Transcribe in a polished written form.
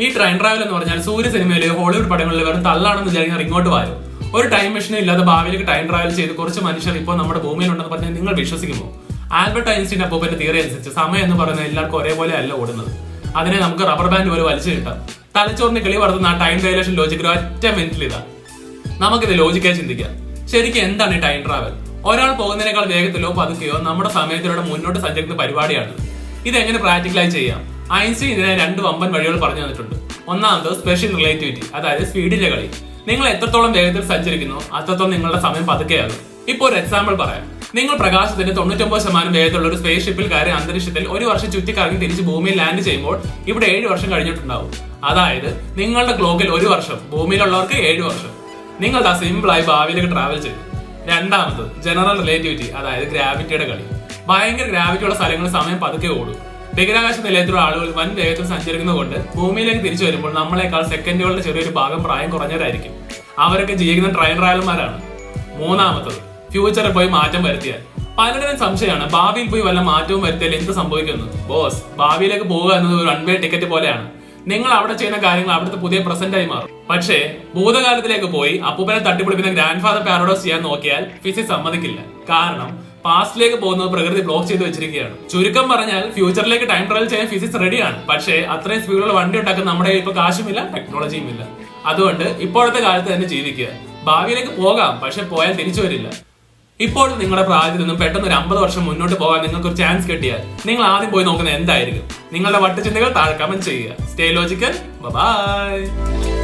ഈ train travel എന്ന് പറഞ്ഞാൽ സൂര്യ സിനിമയിലെ ഹോളിവുഡ് പടങ്ങളിൽ വെറും തള്ളാണെന്ന് വിചാരിക്കുന്ന ഇങ്ങോട്ട് വായോ. ഒരു ടൈം മെഷീൻ ഇല്ലാതെ ഭാവിയിലേക്ക് ടൈം ട്രാവൽ ചെയ്ത് കുറച്ച് മനുഷ്യർ ഇപ്പോൾ നമ്മുടെ ഭൂമിയിലുണ്ടെന്ന് പറഞ്ഞാൽ നിങ്ങൾ വിശ്വസിക്കുമോ? ആൽബർട്ട് ഐൻസ്റ്റീൻ അപ്പൂപ്പന്റെ തിയറി അനുസരിച്ച് സമയം എന്ന് പറയുന്നത് എല്ലാവർക്കും ഒരേപോലെ അല്ല ഓടുന്നത്. അതിനെ നമുക്ക് റബ്ബർ ബാൻഡ് പോലെ വലിച്ചു കിട്ടാം. തലച്ചോറിന് കിളി വളർത്തുന്ന ആ ടൈം ഡയലേഷൻ ലോജിക് ഒറ്റ മിനിറ്റിൽ ഇതാ. നമുക്കിത് ലോജിക്കായി ചിന്തിക്കാം. ശരിക്കും എന്താണ് ഈ ടൈം ട്രാവൽ? ഒരാൾ പോകുന്നതിനേക്കാൾ വേഗത്തിലോ പതുക്കെയോ നമ്മുടെ സമയത്തിലൂടെ മുന്നോട്ട് സഞ്ചരിക്കുന്ന പരിപാടിയാണ്. ഇതെങ്ങനെ പ്രാക്ടിക്കലായി ചെയ്യാം? ഐൻസ്റ്റീൻ ഇതിനെ 2 വമ്പൻ വഴികൾ പറഞ്ഞു തന്നിട്ടുണ്ട്. ഒന്നാമത് സ്പെഷ്യൽ റിലേറ്റിവിറ്റി, അതായത് സ്പീഡിലെ കളി. നിങ്ങൾ എത്രത്തോളം വേഗത്തിൽ സഞ്ചരിക്കുന്നു അത്രത്തോളം നിങ്ങളുടെ സമയം പതുക്കെയാകും. ഇപ്പോൾ ഒരു എക്സാമ്പിൾ പറയാം. നിങ്ങൾ പ്രകാശത്തിന്റെ 99% വേഗത്തിലുള്ള ഒരു സ്പേസ് ഷിപ്പിൽ കയറി അന്തരീക്ഷത്തിൽ 1 വർഷം ചുറ്റിക്കറങ്ങി തിരിച്ച് ഭൂമിയിൽ ലാൻഡ് ചെയ്യുമ്പോൾ ഇവിടെ 7 വർഷം കഴിഞ്ഞിട്ടുണ്ടാവും. അതായത് നിങ്ങളുടെ ക്ലോക്കിൽ 1 വർഷം, ഭൂമിയിലുള്ളവർക്ക് 7 വർഷം. നിങ്ങൾ ആ സിമ്പിളായി ഭാവിയിലേക്ക് ട്രാവൽ ചെയ്തു. രണ്ടാമത് ജനറൽ റിലേറ്റിവിറ്റി, അതായത് ഗ്രാവിറ്റിയുടെ കളി. ഭയങ്കര ഗ്രാവിറ്റിയുള്ള സ്ഥലങ്ങളിൽ സമയം പതുക്കെ ഓടും. ബഹിരാകാശ നിലയത്തിലുള്ള ആളുകൾ വൻ വേഗത്തിൽ സഞ്ചരിക്കുന്നതുകൊണ്ട് ഭൂമിയിലേക്ക് തിരിച്ചു വരുമ്പോൾ നമ്മളെക്കാൾ സെക്കൻഡുകളുടെ ചെറിയൊരു ഭാഗം പ്രായം കുറഞ്ഞവരായിരിക്കും. അവരൊക്കെ ജീവിക്കുന്ന ട്രെയിൻ ട്രാവലർമാരാണ്. മൂന്നാമത്തത് ഫ്യൂച്ചറിൽ പോയി മാറ്റം വരുത്തിയാൽ. പലരുടെയും സംശയമാണ്, ഭാവിയിൽ പോയി വല്ല മാറ്റവും വരുത്തിയാൽ എന്ത് സംഭവിക്കുന്നു? ബോസ്, ഭാവിയിലേക്ക് പോവുക എന്നത് ഒരു 1 വേ ടിക്കറ്റ് പോലെയാണ്. നിങ്ങൾ അവിടെ ചെയ്യുന്ന കാര്യങ്ങൾ അവിടുത്തെ പുതിയ പ്രസന്റ് ആയി മാറും. പക്ഷേ ഭൂതകാലത്തിലേക്ക് പോയി അപ്പൂപ്പനെ തട്ടിപ്പിടിക്കുന്ന ഗ്രാൻഡ് ഫാദർ പാരഡോസ് ചെയ്യാൻ നോക്കിയാൽ ഫിസിക്സ് സമ്മതിക്കില്ല. കാരണം പാസ്റ്റിലേക്ക് പോകുന്നത് പ്രകൃതി ബ്ലോക്ക് ചെയ്ത് വെച്ചിരിക്കുകയാണ്. ചുരുക്കം പറഞ്ഞാൽ ഫ്യൂച്ചറിലേക്ക് ടൈം ട്രാവൽ ചെയ്യാൻ ഫിസിക്സ് റെഡിയാണ്. പക്ഷേ അത്രയും സ്പീഡുള്ള വണ്ടി ഉണ്ടാക്കാൻ നമ്മുടെ ഇപ്പൊ കാശുമില്ല, ടെക്നോളജിയും ഇല്ല. അതുകൊണ്ട് ഇപ്പോഴത്തെ കാലത്ത് തന്നെ ജീവിക്കുക. ഭാവിയിലേക്ക് പോകാം, പക്ഷെ പോയാൽ തിരിച്ചു വരില്ല. ഇപ്പോൾ നിങ്ങളുടെ പ്രായത്തിൽ നിന്നും പെട്ടെന്ന് ഒരു 50 വർഷം മുന്നോട്ട് പോകാൻ നിങ്ങൾക്ക് ഒരു ചാൻസ് കിട്ടിയാൽ നിങ്ങൾ ആദ്യം പോയി നോക്കുന്നത് എന്തായിരിക്കും? നിങ്ങളുടെ വട്ടുചിന്തകൾ താഴെ കമന്റ് ചെയ്യുക. Stay logical. ബൈ.